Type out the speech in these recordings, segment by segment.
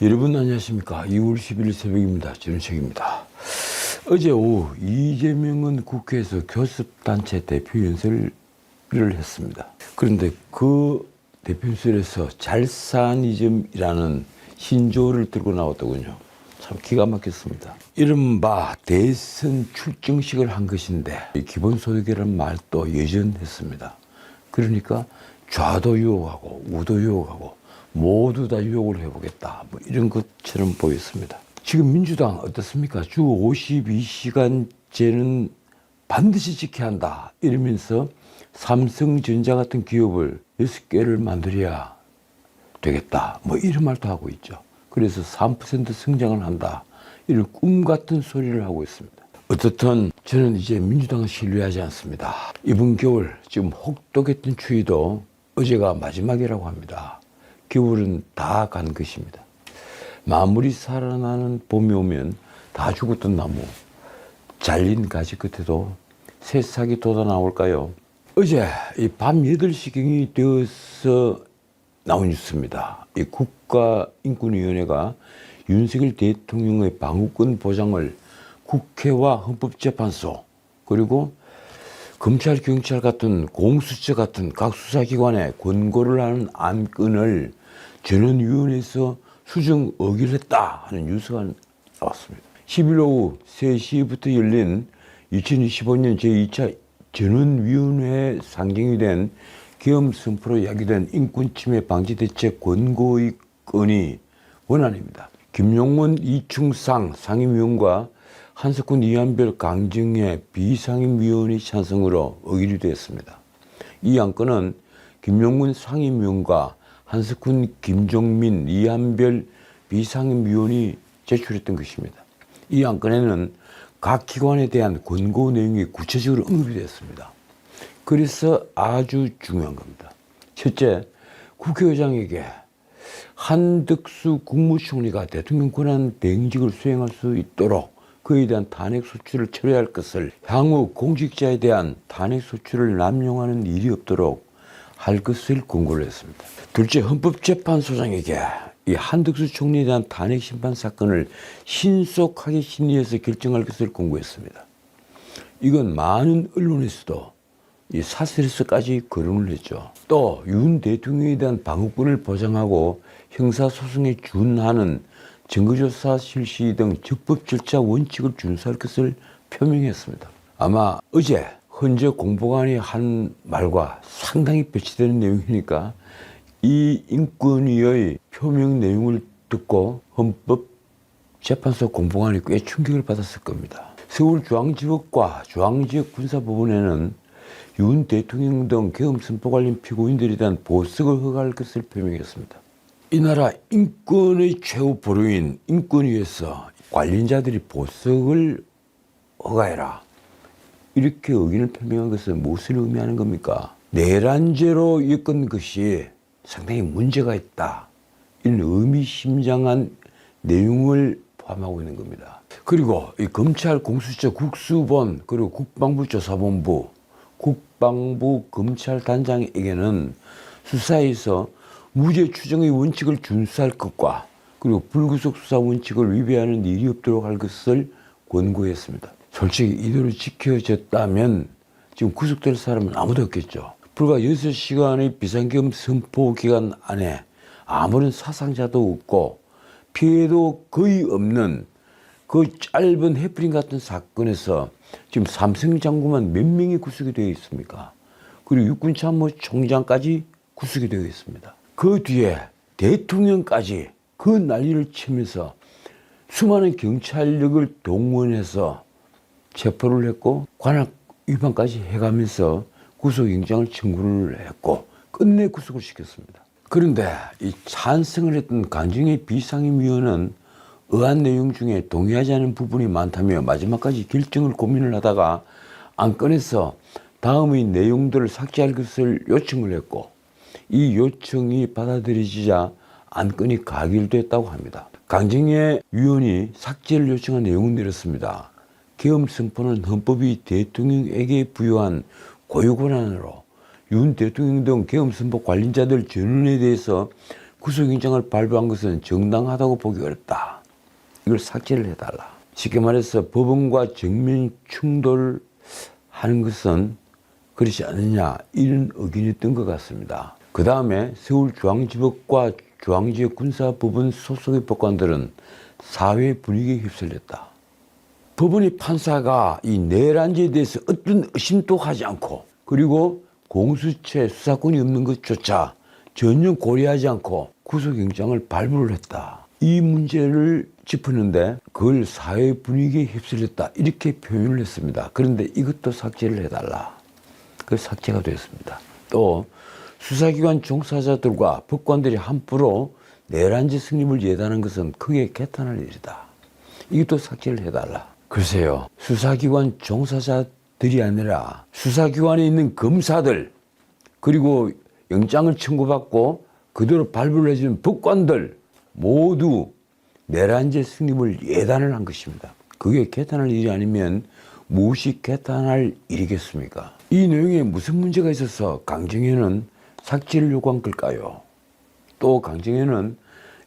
여러분 안녕하십니까. 2월 10일 새벽입니다. 전우책입니다. 어제 오후 이재명은 국회에서 교섭단체 대표연설을 했습니다. 그런데 그 대표연설에서 잘사니즘이라는 신조어를 들고 나왔더군요. 참 기가 막혔습니다. 이른바 대선 출정식을 한 것인데 기본소득이라는 말도 예전했습니다. 그러니까 좌도 유혹하고 우도 유혹하고 모두 다 유혹을 해보겠다, 뭐 이런 것처럼 보였습니다. 지금 민주당 어떻습니까? 주 52시간제는 반드시 지켜야 한다 이러면서 삼성전자 같은 기업을 6개를 만들어야 되겠다, 뭐 이런 말도 하고 있죠. 그래서 3% 성장을 한다, 이런 꿈 같은 소리를 하고 있습니다. 어떻든 저는 이제 민주당을 신뢰하지 않습니다. 이번 겨울 지금 혹독했던 추위도 어제가 마지막이라고 합니다. 겨울은 다 간 것입니다. 만물이 살아나는 봄이 오면 다 죽었던 나무, 잘린 가지 끝에도 새싹이 돋아 나올까요? 어제 이 밤 8시경이 되어서 나온 뉴스입니다. 이 국가인권위원회가 윤석열 대통령의 방어권 보장을 국회와 헌법재판소 그리고 검찰, 경찰 같은 공수처 같은 각 수사기관에 권고를 하는 안건을 전원위원회에서 수정 의결했다 하는 뉴스가 나왔습니다. 10일 오후 3시부터 열린 2025년 제2차 전원위원회에 상정이 된 계엄 선포로 야기된 인권침해 방지 대책 권고의 건이 원안입니다. 김용원, 이충상 상임위원과 한석훈, 이한별, 강정혜 비상임위원의 찬성으로 의결이 되었습니다. 이 안건은 김용문 상임위원과 한석훈, 김종민, 이한별 비상임위원이 제출했던 것입니다. 이 안건에는 각 기관에 대한 권고 내용이 구체적으로 언급이 되었습니다. 그래서 아주 중요한 겁니다. 첫째, 국회의장에게 한덕수 국무총리가 대통령 권한 대행직을 수행할 수 있도록 그에 대한 탄핵소추를 처리할 것을, 향후 공직자에 대한 탄핵소추를 남용하는 일이 없도록 할 것을 권고를 했습니다. 둘째, 헌법재판소장에게 이 한덕수 총리에 대한 탄핵 심판 사건을 신속하게 심리해서 결정할 것을 권고했습니다. 이건 많은 언론에서도 이 사설에서까지 거론을 했죠. 또 윤 대통령에 대한 방어권을 보장하고 형사소송에 준하는 증거조사 실시 등 적법 절차 원칙을 준수할 것을 표명했습니다. 아마 어제 헌재 공보관이 한 말과 상당히 배치되는 내용이니까 이 인권위의 표명 내용을 듣고 헌법재판소 공보관이 꽤 충격을 받았을 겁니다. 서울중앙지법과 중앙지역군사법원에는 윤 대통령 등 계엄 선포 관련 피고인들에 대한 보석을 허가할 것을 표명했습니다. 이 나라 인권의 최후 보루인 인권위에서 관련자들이 보석을 허가해라, 이렇게 의견을 표명한 것은 무엇을 의미하는 겁니까? 내란죄로 엮은 것이 상당히 문제가 있다, 이런 의미심장한 내용을 포함하고 있는 겁니다. 그리고 이 검찰, 공수처, 국수본 그리고 국방부 조사본부, 국방부 검찰단장에게는 수사에서 무죄 추정의 원칙을 준수할 것과 그리고 불구속 수사 원칙을 위배하는 일이 없도록 할 것을 권고했습니다. 솔직히 이대로 지켜졌다면 지금 구속될 사람은 아무도 없겠죠. 불과 6시간의 비상계엄 선포 기간 안에 아무런 사상자도 없고 피해도 거의 없는 그 짧은 해프닝 같은 사건에서 지금 삼성 장군만 몇 명이 구속이 되어 있습니까? 그리고 육군참모총장까지 구속이 되어 있습니다. 그 뒤에 대통령까지 그 난리를 치면서 수많은 경찰력을 동원해서 체포를 했고 관할 위반까지 해가면서 구속영장을 청구를 했고 끝내 구속을 시켰습니다. 그런데 이 찬성을 했던 강정혜 비상임위원은 의안 내용 중에 동의하지 않은 부분이 많다며 마지막까지 결정을 고민을 하다가 안건에서 다음의 내용들을 삭제할 것을 요청을 했고 이 요청이 받아들여지자 안건이 가결됐다고 합니다. 강정혜 위원이 삭제를 요청한 내용은 이렇습니다. 계엄 선포는 헌법이 대통령에게 부여한 고유 권한으로 윤 대통령 등 계엄 선포 관련자들 전원에 대해서 구속영장을 발부한 것은 정당하다고 보기 어렵다. 이걸 삭제를 해달라. 쉽게 말해서 법원과 정면 충돌하는 것은 그렇지 않느냐 이런 의견이 뜬 것 같습니다. 그 다음에 서울중앙지법과 중앙지역 군사법원 소속의 법관들은 사회 분위기에 휩쓸렸다. 법원의 판사가 이 내란죄에 대해서 어떤 의심도 하지 않고 그리고 공수처 수사권이 없는 것조차 전혀 고려하지 않고 구속영장을 발부를 했다. 이 문제를 짚었는데 그걸 사회 분위기에 휩쓸렸다 이렇게 표현을 했습니다. 그런데 이것도 삭제를 해달라. 그 삭제가 됐습니다. 또 수사기관 종사자들과 법관들이 함부로 내란죄 승립을 예단한 것은 크게 개탄할 일이다. 이것도 삭제를 해달라. 글쎄요. 수사기관 종사자들이 아니라 수사기관에 있는 검사들 그리고 영장을 청구받고 그대로 발부를 해주는 법관들 모두 내란죄 승립을 예단을 한 것입니다. 그게 개탄할 일이 아니면 무엇이 개탄할 일이겠습니까? 이 내용에 무슨 문제가 있어서 강정현은 삭제를 요구한 걸까요? 또 강정현은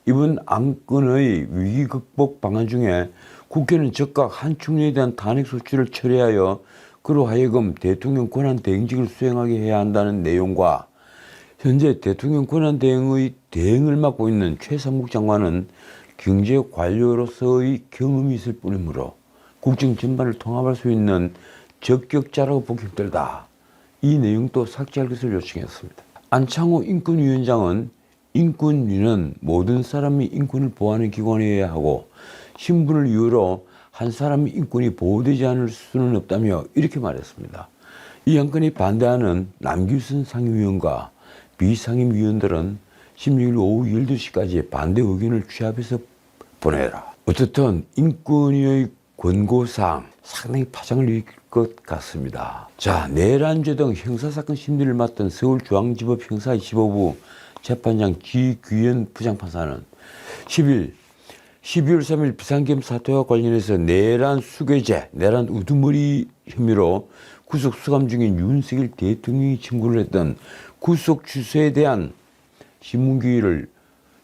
이번 안건의 위기 극복 방안 중에 국회는 즉각 한충년에 대한 탄핵 소추를 철회하여 그로 하여금 대통령 권한 대행직을 수행하게 해야 한다는 내용과 현재 대통령 권한 대행의 대행을 맡고 있는 최상국 장관은 경제 관료로서의 경험이 있을 뿐이므로 국정 전반을 통합할 수 있는 적격자라고 보기 힘들다. 이 내용도 삭제할 것을 요청했습니다. 안창호 인권위원장은 인권위는 모든 사람이 인권을 보호하는 기관이어야 하고 신분을 이유로 한 사람의 인권이 보호되지 않을 수는 없다며 이렇게 말했습니다. 이 안건에 반대하는 남규선 상임위원과 비상임위원들은 16일 오후 12시까지 반대 의견을 취합해서 보내라. 어쨌든 인권위의 권고사항 상당히 파장을 일으킬 것 같습니다. 자, 내란죄 등 형사사건 심리를 맡은 서울중앙지법 형사25부 재판장 지규현 부장판사는 12월 3일 비상계엄 사태와 관련해서 내란 수괴죄, 내란 우두머리 혐의로 구속 수감 중인 윤석열 대통령이 청구를 했던 구속 취소에 대한 신문기일을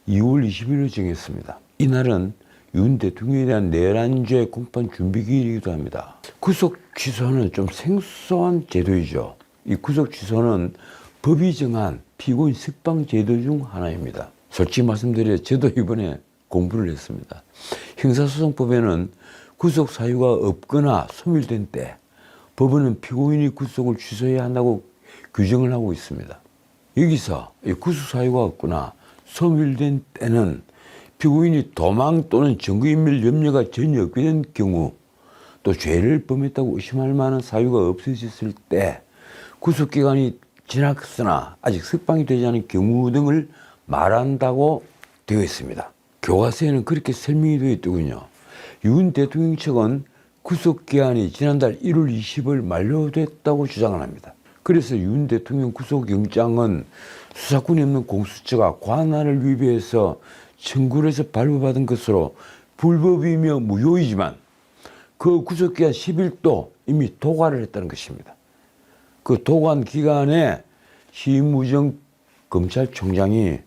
2월 20일로 정했습니다. 이날은 윤 대통령에 대한 내란죄 공판 준비기일이기도 합니다. 구속 취소는 좀 생소한 제도이죠. 이 구속 취소는 법이 정한 피고인 석방 제도 중 하나입니다. 솔직히 말씀드려 저도 이번에 공부를 했습니다. 형사소송법에는 구속 사유가 없거나 소멸된 때 법원은 피고인이 구속을 취소해야 한다고 규정을 하고 있습니다. 여기서 구속 사유가 없거나 소멸된 때는 피고인이 도망 또는 증거인멸 염려가 전혀 없게 된 경우 또 죄를 범했다고 의심할 만한 사유가 없어졌을 때 구속기간이 지났으나 아직 석방이 되지 않은 경우 등을 말한다고 되어 있습니다. 교과서에는 그렇게 설명이 되어 있더군요. 윤 대통령 측은 구속기한이 지난달 1월 20일 만료됐다고 주장을 합니다. 그래서 윤 대통령 구속영장은 수사권이 없는 공수처가 관할을 위배해서 청구를 해서 발부받은 것으로 불법이며 무효이지만 그 구속기한 10일도 이미 도과를 했다는 것입니다. 그 도관 기간에 심우정 검찰총장이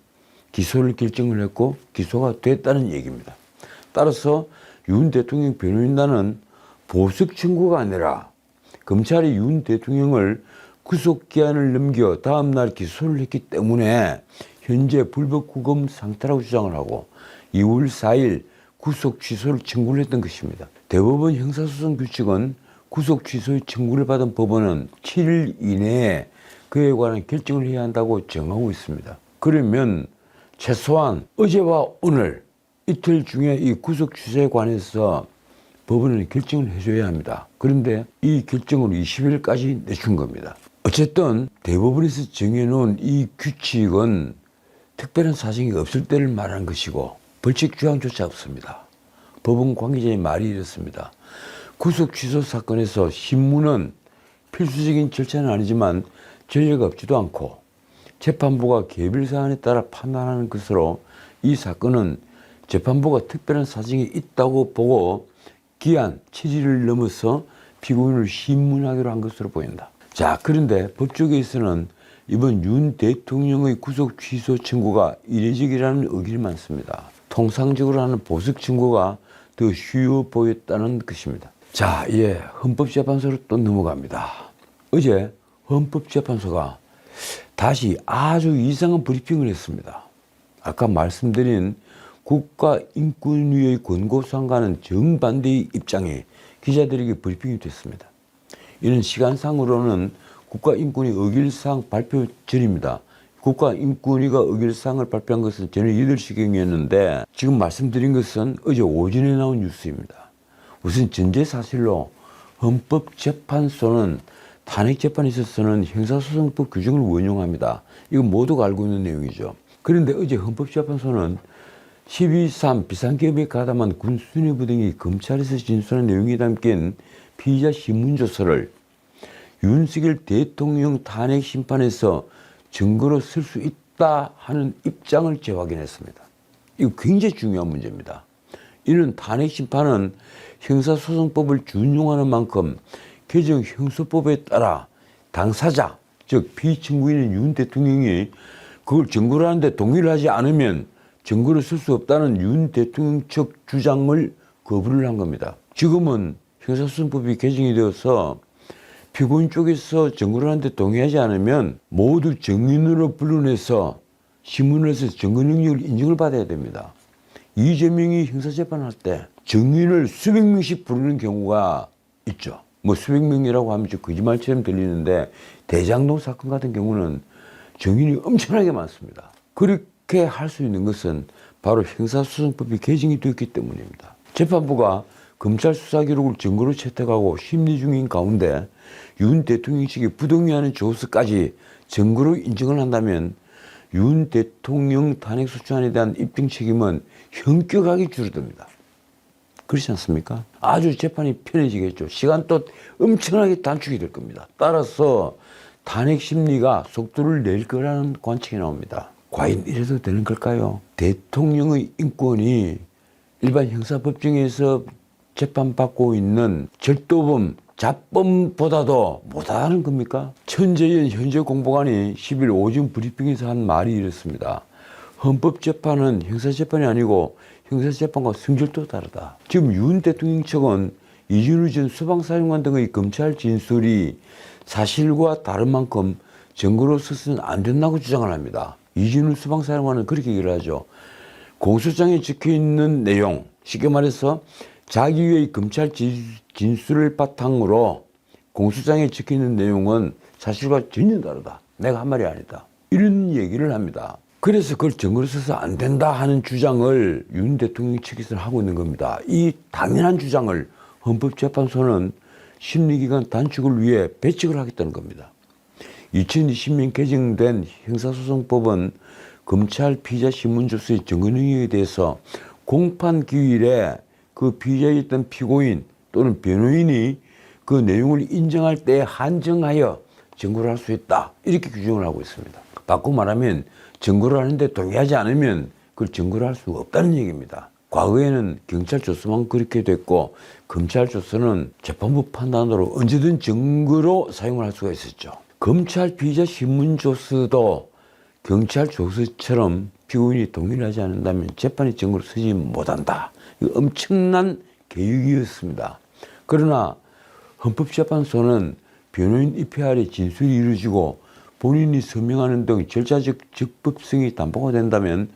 기소를 결정을 했고 기소가 됐다는 얘기입니다. 따라서 윤 대통령 변호인단은 보석 청구가 아니라 검찰이 윤 대통령을 구속기한을 넘겨 다음날 기소를 했기 때문에 현재 불법구금 상태라고 주장을 하고 2월 4일 구속 취소를 청구를 했던 것입니다. 대법원 형사소송 규칙은 구속 취소의 청구를 받은 법원은 7일 이내에 그에 관한 결정을 해야 한다고 정하고 있습니다. 그러면 최소한 어제와 오늘 이틀 중에 이 구속 취소에 관해서 법원은 결정을 해줘야 합니다. 그런데 이 결정을 20일까지 내준 겁니다. 어쨌든 대법원에서 정해놓은 이 규칙은 특별한 사정이 없을 때를 말하는 것이고 벌칙 주항조차 없습니다. 법원 관계자의 말이 이렇습니다. 구속 취소 사건에서 신문은 필수적인 절차는 아니지만 전례가 없지도 않고 재판부가 개별 사안에 따라 판단하는 것으로 이 사건은 재판부가 특별한 사정이 있다고 보고 기한 7일을 넘어서 피고인을 신문하기로 한 것으로 보인다. 자, 그런데 법조계에서는 이번 윤 대통령의 구속 취소 청구가 이례적이라는 의견이 많습니다. 통상적으로 하는 보석 청구가 더 쉬워 보였다는 것입니다. 자, 이제 헌법재판소로 또 넘어갑니다. 어제 헌법재판소가 다시 아주 이상한 브리핑을 했습니다. 아까 말씀드린 국가인권위의 권고사항과는 정반대의 입장이 기자들에게 브리핑이 됐습니다. 이는 시간상으로는 국가인권위 의결사항 발표 전입니다. 국가인권위가 의결사항을 발표한 것은 저녁 8시경이었는데 지금 말씀드린 것은 어제 오전에 나온 뉴스입니다. 우선 전제사실로 헌법재판소는 탄핵재판에 있어서는 형사소송법 규정을 원용합니다. 이건 모두가 알고 있는 내용이죠. 그런데 어제 헌법재판소는 12.3 비상계엄에 가담한 군수뇌부 등이 검찰에서 진술한 내용이 담긴 피의자 신문조서를 윤석열 대통령 탄핵 심판에서 증거로 쓸 수 있다 하는 입장을 재확인했습니다. 이거 굉장히 중요한 문제입니다. 이는 탄핵 심판은 형사소송법을 준용하는 만큼 개정 형사법에 따라 당사자, 즉 피청구인인 윤 대통령이 그걸 증거로 하는데 동의를 하지 않으면 증거로 쓸 수 없다는 윤 대통령 측 주장을 거부를 한 겁니다. 지금은 형사소송법이 개정이 되어서 피고인 쪽에서 증거를 하는데 동의하지 않으면 모두 증인으로 불러내서 신문을 해서 증거 능력을 인정을 받아야 됩니다. 이재명이 형사재판할 때 증인을 수백 명씩 부르는 경우가 있죠. 뭐 수백 명이라고 하면 좀 거짓말처럼 들리는데 대장동 사건 같은 경우는 증인이 엄청나게 많습니다. 그렇게 할 수 있는 것은 바로 형사소송법이 개정이 되었기 때문입니다. 재판부가 검찰 수사 기록을 증거로 채택하고 심리 중인 가운데 윤 대통령 측이 부동의하는 조서까지 증거로 인정을 한다면 윤 대통령 탄핵소추안에 대한 입증 책임은 현격하게 줄어듭니다. 그렇지 않습니까? 아주 재판이 편해지겠죠. 시간도 엄청나게 단축이 될 겁니다. 따라서 탄핵 심리가 속도를 낼 거라는 관측이 나옵니다. 과연 이래도 되는 걸까요? 대통령의 인권이 일반 형사법정에서 재판받고 있는 절도범, 잡범보다도 못하는 겁니까? 천재현 현재 공보관이 10일 오전 브리핑에서 한 말이 이렇습니다. 헌법재판은 형사재판이 아니고 형사재판과 성질도 다르다. 지금 윤 대통령 측은 이준우 전 수방사령관 등의 검찰 진술이 사실과 다른 만큼 증거로 써서는 안 된다고 주장을 합니다. 이준우 수방사령관은 그렇게 얘기를 하죠. 공소장에 적혀있는 내용, 쉽게 말해서 자기의 검찰 진술을 바탕으로 공소장에 적혀있는 내용은 사실과 전혀 다르다. 내가 한 말이 아니다. 이런 얘기를 합니다. 그래서 그걸 증거로 써서 안 된다 하는 주장을 윤 대통령 측에서는 하고 있는 겁니다. 이 당연한 주장을 헌법재판소는 심리기간 단축을 위해 배척을 하겠다는 겁니다. 2020년 개정된 형사소송법은 검찰 피의자 신문조서의 증거 능력에 대해서 공판 기일에 그 피의자였던 피고인 또는 변호인이 그 내용을 인정할 때 한정하여 증거를 할 수 있다. 이렇게 규정을 하고 있습니다. 바꿔 말하면 증거를 하는데 동의하지 않으면 그걸 증거를 할 수가 없다는 얘기입니다. 과거에는 경찰 조서만 그렇게 됐고 검찰 조서는 재판부 판단으로 언제든 증거로 사용을 할 수가 있었죠. 검찰 피의자 신문조서도 경찰 조서처럼 피고인이 동의를 하지 않는다면 재판의 증거로 쓰지 못한다. 이거 엄청난 개혁이었습니다. 그러나 헌법재판소는 변호인 입회하에 진술이 이루어지고 본인이 서명하는 등 절차적 적법성이 담보가 된다면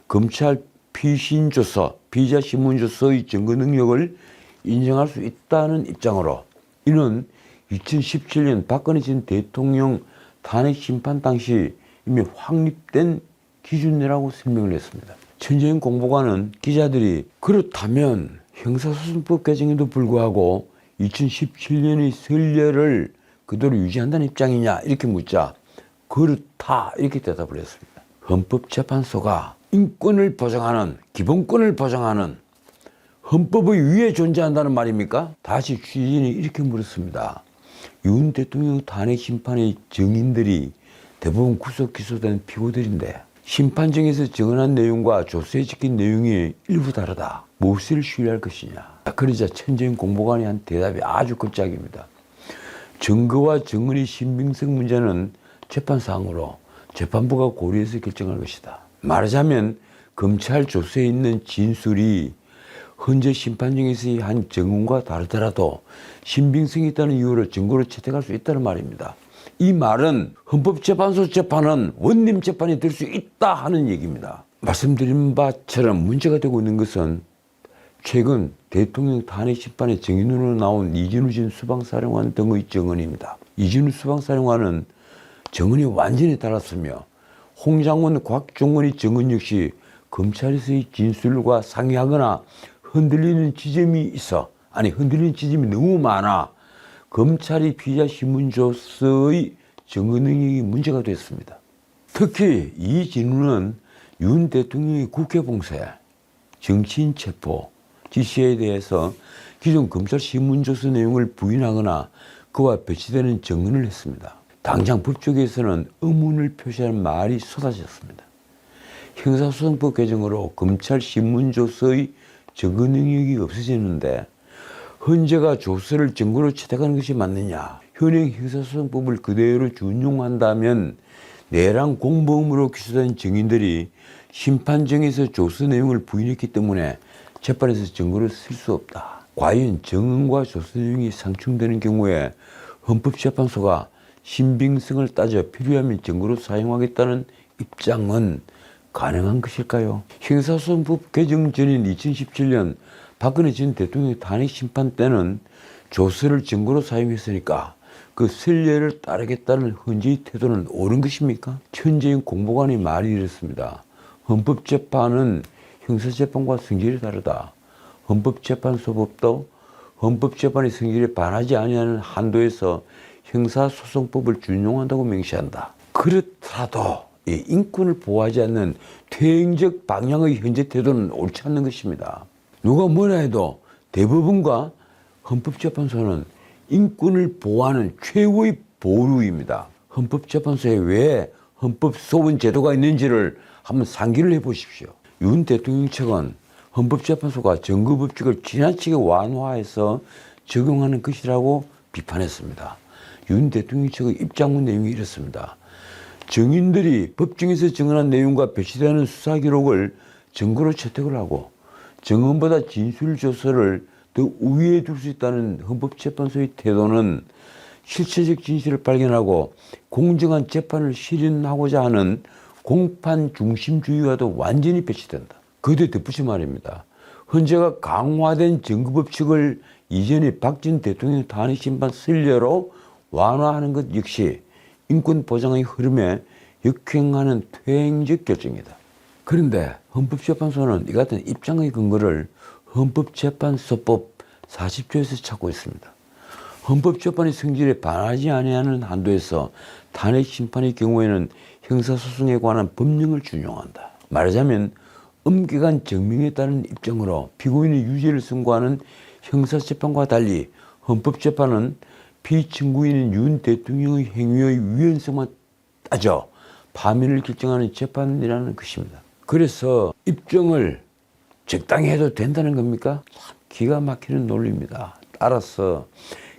검찰 피신조서, 피의자 신문조서의 증거 능력을 인정할 수 있다는 입장으로 이는 2017년 박근혜 전 대통령 탄핵 심판 당시 이미 확립된 기준이라고 설명을 했습니다. 천재인 공보관은 기자들이 그렇다면 형사소송법 개정에도 불구하고 2017년의 선례를 그대로 유지한다는 입장이냐 이렇게 묻자 그렇다 이렇게 대답을 했습니다. 헌법재판소가 인권을 보장하는 기본권을 보장하는 헌법의 위에 존재한다는 말입니까? 다시 취재진이 이렇게 물었습니다. 윤 대통령 탄핵 심판의 증인들이 대부분 구속 기소된 피고들인데 심판정에서 증언한 내용과 조서에 적힌 내용이 일부 다르다. 무엇을 신뢰할 것이냐. 그러자 천재인 공보관이 한 대답이 아주 극적입니다. 증거와 증언의 신빙성 문제는 재판사항으로 재판부가 고려해서 결정할 것이다. 말하자면 검찰 조서에 있는 진술이 현재 심판정에서의 한 증언과 다르더라도 신빙성이 있다는 이유로 증거로 채택할 수 있다는 말입니다. 이 말은 헌법재판소 재판은 원님 재판이 될 수 있다 하는 얘기입니다. 말씀드린 바처럼 문제가 되고 있는 것은 최근 대통령 탄핵 심판의 증인으로 나온 이진우 전 수방사령관 등의 증언입니다. 이진우 수방사령관은 증언이 완전히 달랐으며 홍 장관, 곽종원의 증언 역시 검찰에서의 진술과 상이하거나 흔들리는 지점이 있어, 흔들리는 지점이 너무 많아 검찰이 피의자 신문조서의 증언 능력이 문제가 됐습니다. 특히 이진우는 윤 대통령의 국회 봉쇄, 정치인 체포 지시에 대해서 기존 검찰 신문조서 내용을 부인하거나 그와 배치되는 증언을 했습니다. 당장 법조계에서는 의문을 표시하는 말이 쏟아졌습니다. 형사소송법 개정으로 검찰 신문조서의 증거 능력이 없어지는데 헌재가 조서를 증거로 채택하는 것이 맞느냐? 현행 형사소송법을 그대로 준용한다면 내란 공범으로 기소된 증인들이 심판정에서 조서 내용을 부인했기 때문에 재판에서 증거를 쓸 수 없다. 과연 증언과 조서 내용이 상충되는 경우에 헌법재판소가 신빙성을 따져 필요하면 증거로 사용하겠다는 입장은 가능한 것일까요? 형사소송법 개정 전인 2017년 박근혜 전 대통령 탄핵 심판 때는 조서를 증거로 사용했으니까 그 선례를 따르겠다는 헌재의 태도는 옳은 것입니까? 천재인 공보관의 말이 이렇습니다. 헌법재판은 형사재판과 성질이 다르다. 헌법재판소법도 헌법재판의 성질에 반하지 아니하는 한도에서 형사소송법을 준용한다고 명시한다. 그렇더라도 이 인권을 보호하지 않는 퇴행적 방향의 현재 태도는 옳지 않는 것입니다. 누가 뭐라 해도 대법원과 헌법재판소는 인권을 보호하는 최고의 보루입니다. 헌법재판소에 왜 헌법소원 제도가 있는지를 한번 상기를 해보십시오. 윤 대통령 측은 헌법재판소가 증거법칙을 지나치게 완화해서 적용하는 것이라고 비판했습니다. 윤 대통령 측의 입장문 내용이 이렇습니다. 증인들이 법정에서 증언한 내용과 배치되는 수사 기록을 증거로 채택을 하고 증언보다 진술 조서를 더 우위에 둘 수 있다는 헌법재판소의 태도는 실체적 진실을 발견하고 공정한 재판을 실현하고자 하는 공판 중심주의와도 완전히 배치된다. 그때 덧붙이 말입니다. 헌재가 강화된 증거법칙을 이전에 박 전 대통령 탄핵 심판 선례로 완화하는 것 역시 인권 보장의 흐름에 역행하는 퇴행적 결정이다. 그런데 헌법재판소는 이 같은 입장의 근거를 헌법재판소법 40조에서 찾고 있습니다. 헌법재판의 성질에 반하지 아니하는 한도에서 탄핵 심판의 경우에는 형사소송에 관한 법령을 준용한다. 말하자면 엄격한 증명에 따른 입장으로 피고인의 유죄를 선고하는 형사재판과 달리 헌법재판은 피청구인인 윤 대통령의 행위의 위헌성만 따져 파면을 결정하는 재판이라는 것입니다. 그래서 입증을 적당히 해도 된다는 겁니까? 참 기가 막히는 논리입니다. 따라서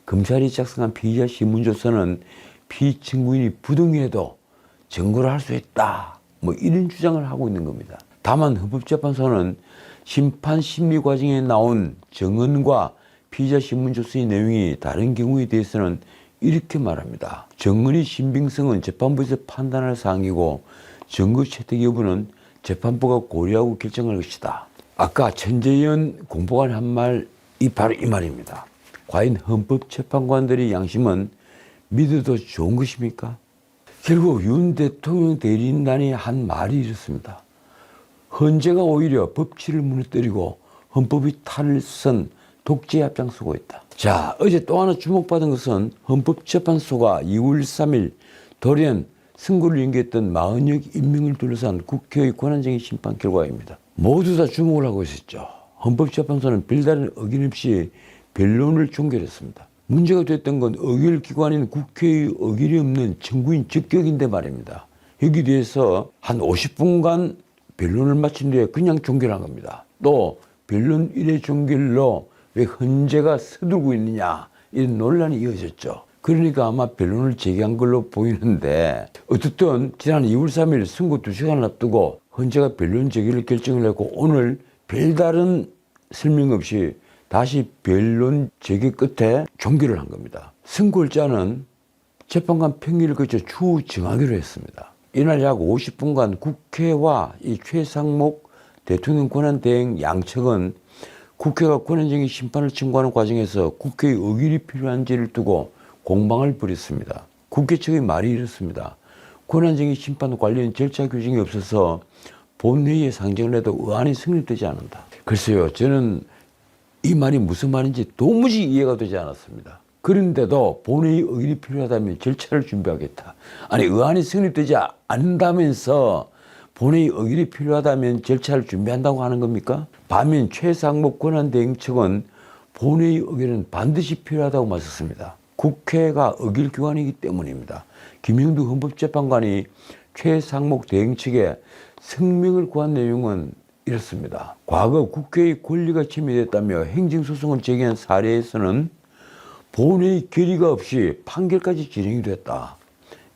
검찰이 작성한 피의자 신문조서는 피청구인이 부동의해도 증거를 할 수 있다. 이런 주장을 하고 있는 겁니다. 다만 헌법재판소는 심판 심리 과정에 나온 증언과 피의자 신문조서의 내용이 다른 경우에 대해서는 이렇게 말합니다. 증언의 신빙성은 재판부에서 판단할 사항이고 증거 채택 여부는 재판부가 고려하고 결정할 것이다. 아까 천재현 공보관이 한 말이 바로 이 말입니다. 과연 헌법재판관들의 양심은 믿어도 좋은 것입니까? 결국 윤 대통령 대리인단이 한 말이 이렇습니다. 헌재가 오히려 법치를 무너뜨리고 헌법의 탈을 쓴 독재에 앞장서고 있다. 자, 어제 또 하나 주목받은 것은 헌법재판소가 2월 3일 돌연 선고를 연기했던 40여 임명을 둘러싼 국회의 권한쟁의 심판 결과입니다. 모두 다 주목을 하고 있었죠. 헌법재판소는 별다른 의견 없이 변론을 종결했습니다. 문제가 됐던 건 의결기관인 국회의 의결이 없는 청구인 적격인데 말입니다. 여기 대해서 한 50분간 변론을 마친 뒤에 그냥 종결한 겁니다. 또 변론 1회 종결로 왜 헌재가 서두르고 있느냐 이런 논란이 이어졌죠. 그러니까 아마 변론을 제기한 걸로 보이는데 어쨌든 지난 2월 3일 선고 2시간을 앞두고 헌재가 변론 제기를 결정을 했고 오늘 별다른 설명 없이 다시 변론 제기 끝에 종결을 한 겁니다. 선고일자는 재판관 평의를 거쳐 추후 정하기로 했습니다. 이날 약 50분간 국회와 이 최상목 대통령 권한대행 양측은 국회가 권한쟁의 심판을 청구하는 과정에서 국회의 의결이 필요한지를 두고 공방을 벌였습니다. 국회 측의 말이 이렇습니다. 권한쟁의 심판 관련 절차 규정이 없어서 본회의에 상정을 해도 의안이 성립되지 않는다. 글쎄요, 저는 이 말이 무슨 말인지 도무지 이해가 되지 않았습니다. 그런데도 본회의 의결이 필요하다면 절차를 준비하겠다. 아니, 의안이 성립되지 않는다면서 본회의 의결이 필요하다면 절차를 준비한다고 하는 겁니까? 반면 최상목 권한대행 측은 본회의 의결은 반드시 필요하다고 맞섰습니다. 국회가 의결기관이기 때문입니다. 김영두 헌법재판관이 최상목 대행 측에 성명을 구한 내용은 이렇습니다. 과거 국회의 권리가 침해됐다며 행정소송을 제기한 사례에서는 본회의 결의가 없이 판결까지 진행이 됐다.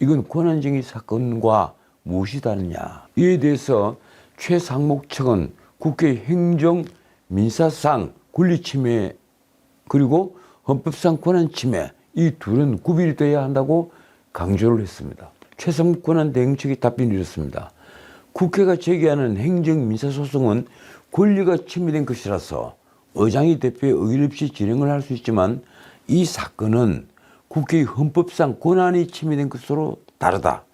이건 권한쟁의 사건과 무엇이 다르냐. 이에 대해서 최상목 측은 국회 행정 민사상 권리 침해 그리고 헌법상 권한 침해 이 둘은 구별이 돼야 한다고 강조를 했습니다. 최상목 권한대행 측의 답변이 이렇습니다. 국회가 제기하는 행정 민사소송은 권리가 침해된 것이라서 의장이 대표의 의결 없이 진행을 할 수 있지만 이 사건은 국회의 헌법상 권한이 침해된 것으로 다르다.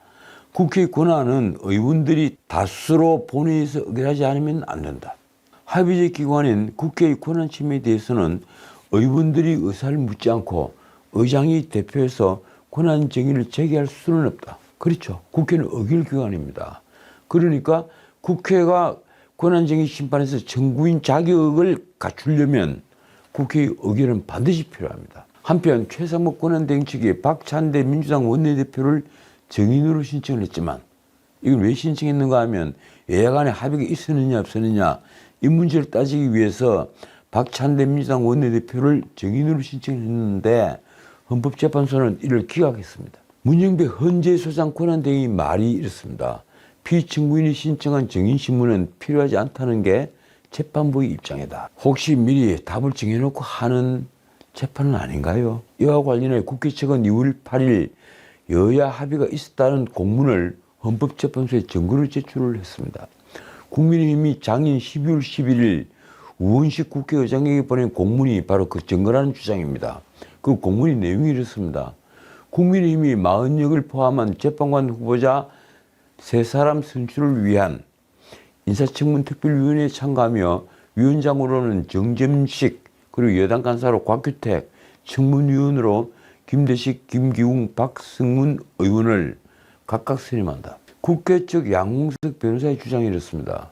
국회의 권한은 의원들이 다수로 본회의에서 의결하지 않으면 안 된다. 합의제 기관인 국회의 권한 침해에 대해서는 의원들이 의사를 묻지 않고 의장이 대표해서 권한 정의를 제기할 수는 없다. 그렇죠. 국회는 의결기관입니다. 그러니까 국회가 권한쟁의 심판에서 정구인 자격을 갖추려면 국회의 의결은 반드시 필요합니다. 한편 최상목 권한대행 측이 박찬대 민주당 원내대표를 정인으로 신청을 했지만 이걸 왜 신청했는가 하면 여야 간에 합의가 있었느냐 없었느냐 이 문제를 따지기 위해서 박찬대 민주당 원내대표를 정인으로 신청했는데 헌법재판소는 이를 기각했습니다. 문영배 헌재소장 권한대행의 말이 이렇습니다. 피청구인이 신청한 정인신문은 필요하지 않다는 게 재판부의 입장이다. 혹시 미리 답을 정해놓고 하는 재판은 아닌가요? 이와 관련해 국회 측은 2월 8일 여야 합의가 있었다는 공문을 헌법재판소에 증거로 제출을 했습니다. 국민의힘이 작년 12월 11일 우원식 국회의장에게 보낸 공문이 바로 그 증거라는 주장입니다. 그 공문의 내용이 이렇습니다. 국민의힘이 40역을 포함한 재판관 후보자 3사람 선출을 위한 인사청문 특별위원회에 참가하며 위원장으로는 정점식 그리고 여당 간사로 곽규택, 청문위원으로 김대식, 김기웅, 박승문 의원을 각각 선임한다. 국회 측 양홍석 변호사의 주장이 이렇습니다.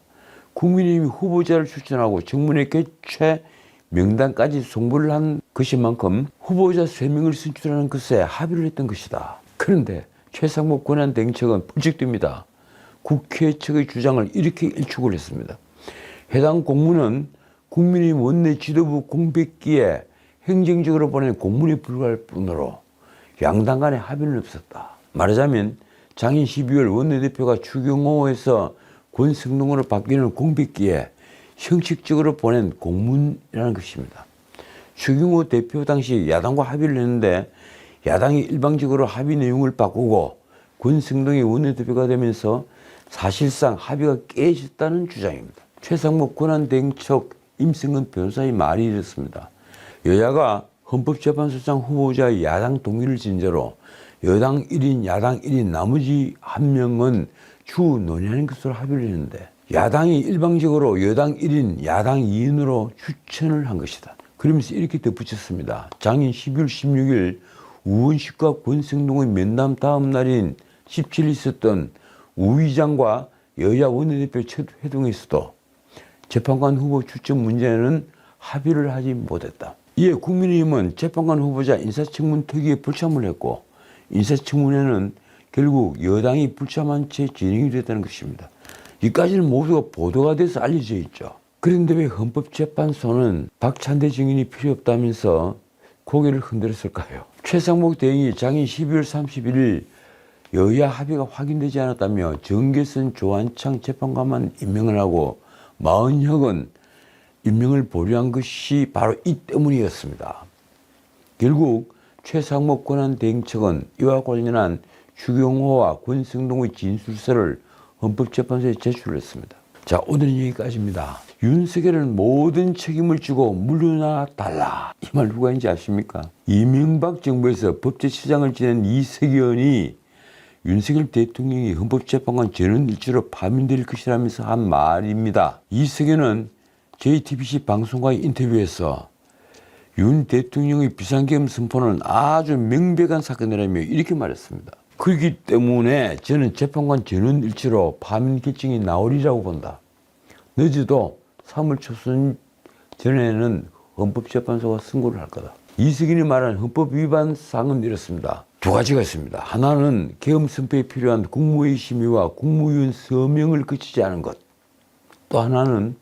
국민의힘이 후보자를 추천하고 청문회 개최 명단까지 송부를 한 것인만큼 후보자 3명을 선출하는 것에 합의를 했던 것이다. 그런데 최상목 권한대행 측은 불식됩니다. 국회 측의 주장을 이렇게 일축을 했습니다. 해당 공문은 국민의힘 원내 지도부 공백기에 행정적으로 보낸 공문에 불과할 뿐으로 양당 간에 합의는 없었다. 말하자면 작년 12월 원내대표가 추경호에서 권성동으로 바뀌는 공백기에 형식적으로 보낸 공문이라는 것입니다. 추경호 대표 당시 야당과 합의를 했는데 야당이 일방적으로 합의 내용을 바꾸고 권성동이 원내대표가 되면서 사실상 합의가 깨졌다는 주장입니다. 최상목 권한대행 측 임승근 변호사의 말이 이렇습니다. 여야가 헌법재판소장 후보자의 야당 동의를 전제로 여당 1인, 야당 1인, 나머지 1명은 추후 논의하는 것으로 합의를 했는데 야당이 일방적으로 여당 1인, 야당 2인으로 추천을 한 것이다. 그러면서 이렇게 덧붙였습니다. 작년 12월 16일 우원식과 권성동의 면담 다음 날인 17일 있었던 우 의장과 여야 원내대표 첫 회동에서도 재판관 후보 추천 문제는 합의를 하지 못했다. 이에 국민의힘은 재판관 후보자 인사청문 특위에 불참을 했고 인사청문회는 결국 여당이 불참한 채 진행이 됐다는 것입니다. 이까지는 모두가 보도가 돼서 알려져 있죠. 그런데 왜 헌법재판소는 박찬대 증인이 필요 없다면서 고개를 흔들었을까요? 최상목 대행이 작년 12월 31일 여야 합의가 확인되지 않았다며 정계선 조한창 재판관만 임명을 하고 마은혁은 임명을 보류한 것이 바로 이 때문이었습니다. 결국 최상목 권한대행측은 이와 관련한 추경호와 권성동의 진술서를 헌법재판소에 제출했습니다. 자, 오늘은 여기까지입니다. 윤석열은 모든 책임을 지고 물러나 달라. 이 말 누가 인지 아십니까? 이명박 정부에서 법제처장을 지낸 이석연이 윤석열 대통령이 헌법재판관 전원 일주로 파면될 것이라면서 한 말입니다. 이석연은 JTBC 방송과의 인터뷰에서 윤 대통령의 비상계엄 선포는 아주 명백한 사건이라며 이렇게 말했습니다. 그렇기 때문에 저는 재판관 전원 일치로 파면 결정이 나오리라고 본다. 늦어도 3월 초순 전에는 헌법재판소가 선고를 할 거다. 이석연이 말한 헌법 위반 사항은 이렇습니다. 두 가지가 있습니다. 하나는 계엄 선포에 필요한 국무회의 심의와 국무위원 서명을 거치지 않은 것. 또 하나는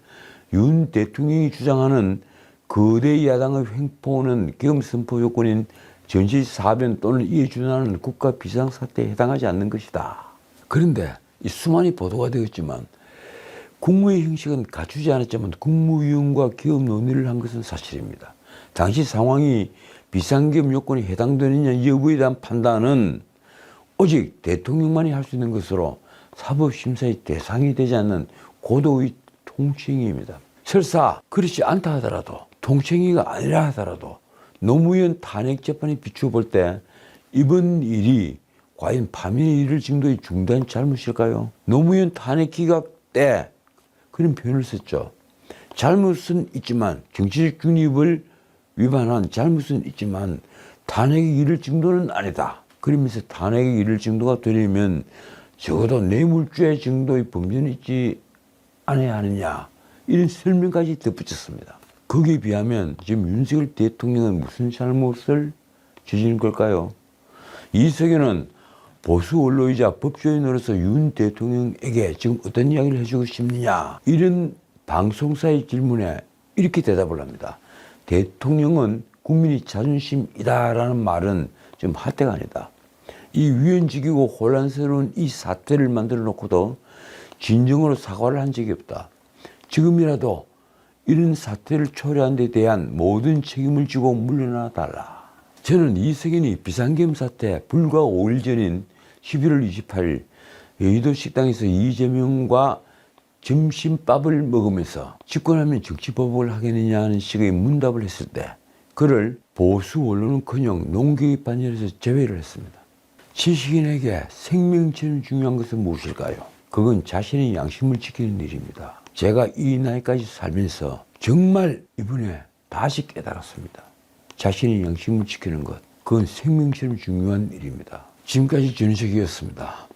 윤 대통령이 주장하는 거대 야당의 횡포는 계엄 선포 요건인 전시사변 또는 이에 준하는 국가 비상사태에 해당하지 않는 것이다. 그런데 이 수많이 보도가 되었지만 국무회의 형식은 갖추지 않았지만 국무위원과 계엄 논의를 한 것은 사실입니다. 당시 상황이 비상계엄 요건에 해당되느냐 여부에 대한 판단은 오직 대통령만이 할 수 있는 것으로 사법심사의 대상이 되지 않는 고도의 통치행위입니다. 설사 그렇지 않다 하더라도 통치행위가 아니라 하더라도 노무현 탄핵 재판에 비추어 볼 때 이번 일이 과연 파면의 이를 정도의 중대한 잘못일까요? 노무현 탄핵 기각 때 그런 표현을 썼죠. 잘못은 있지만 정치적 중립을 위반한 잘못은 있지만 탄핵에 이를 정도는 아니다. 그러면서 탄핵에 이를 정도가 되려면 적어도 뇌물죄 정도의 범죄는 있지 않아야 하느냐 이런 설명까지 덧붙였습니다. 거기에 비하면 지금 윤석열 대통령은 무슨 잘못을 저지른 걸까요? 이석연은 보수 언론이자 법조인으로서 윤 대통령에게 지금 어떤 이야기를 해주고 싶느냐 이런 방송사의 질문에 이렇게 대답을 합니다. 대통령은 국민의 자존심이다라는 말은 지금 핫대가 아니다. 이 위헌적이고 혼란스러운 이 사태를 만들어 놓고도 진정으로 사과를 한 적이 없다. 지금이라도 이런 사태를 초래한 데 대한 모든 책임을 지고 물러나 달라. 저는 이석연이 비상계엄 사태 불과 5일 전인 11월 28일 여의도 식당에서 이재명과 점심밥을 먹으면서 집권하면 정치보복을 하겠느냐 하는 식의 문답을 했을 때 그를 보수 언론은커녕 농객의 반열에서 제외를 했습니다. 지식인에게 생명처럼 중요한 것은 무엇일까요? 그건 자신의 양심을 지키는 일입니다. 제가 이 나이까지 살면서 정말 이번에 다시 깨달았습니다. 자신의 양심을 지키는 것, 그건 생명처럼 중요한 일입니다. 지금까지 전희석이었습니다.